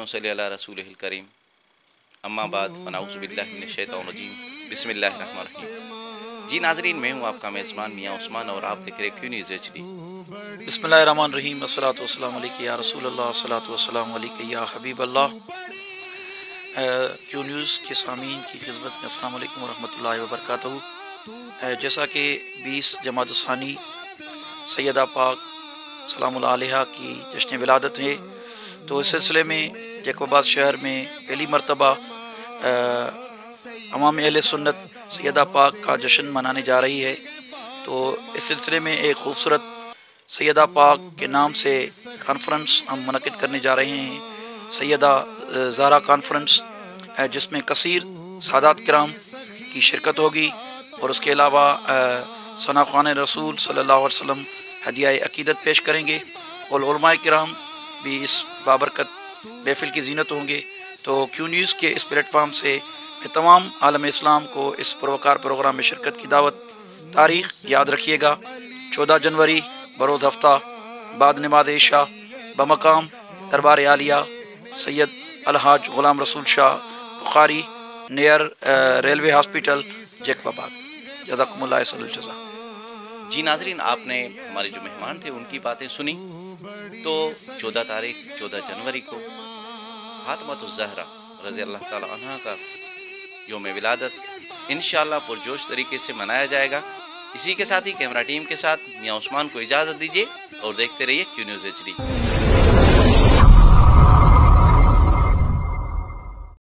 सल्ली अला रसूलिहिल करीम अम्मा बाद फनाउज़ु बिल्लाहि मिनश शैतानिर रजीम बिस्मिल्लाहिर रहमानिर रहीम। जी नाज़रीन, मैं हूँ आपका मेज़बान मियाँ उस्मान और आप देख रहे क्यू न्यूज़ HD। बिस्मिल्लाहिर रहमानिर रहीम। अस्सलातु वस्सलामु अलैका या रसूलल्लाह, अस्सलातु वस्सलामु अलैका या हबीबल्लाह। क्यू न्यूज़ के सामीन की खिदमत में अस्सलामु अलैकुम वरहमतुल्लाहि वबरकातुहू। जैसा कि 20 जमात सानी सैयदा पाक सलामुल अलैहा की जश्न विलादत है, तो इस सिलसिले में जैकोबाद शहर में पहली मरतबा अवाम अहले सुन्नत सैयदा पाक का जश्न मनाने जा रही है। तो इस सिलसिले में एक खूबसूरत सैयदा पाक के नाम से कॉन्फ्रेंस हम मुनक़िद करने जा रहे हैं, सैयदा ज़ारा कॉन्फ्रेंस, जिसमें कसीर सादात किराम की शिरकत होगी और उसके अलावा सना ख़ान रसूल सल्लल्लाहु अलैहि वसल्लम हदिया अक़ीदत पेश करेंगे और उलमाए किराम भी इस बाबरकत महफिल की ज़ीनत होंगे। तो क्यू न्यूज़ के इस प्लेटफार्म से मैं तमाम आलम इस्लाम को इस पुरवकार प्रोग्राम में शिरकत की दावत। तारीख़ याद रखिएगा, 14 जनवरी बरोज़ हफ्ता बाद नमाज इशा बमकाम दरबार Alia Syed Alhaj Ghulam Rasool Shah Bukhari near railway hospital Jacobabad. जज़ाकुमुल्लाह खैरुल जज़ा। जी नाज़रीन, आपने हमारे जो मेहमान थे उनकी बातें सुनी। तो 14 जनवरी को फातिमातुज़ ज़हरा रज़ी अल्लाह ताला अन्हा का योम विलादत इंशाअल्लाह पुरजोश तरीके से मनाया जाएगा। इसी के साथ ही कैमरा टीम के साथ मियाँ उस्मान को इजाज़त दीजिए और देखते रहिए क्यू न्यूज़ HD।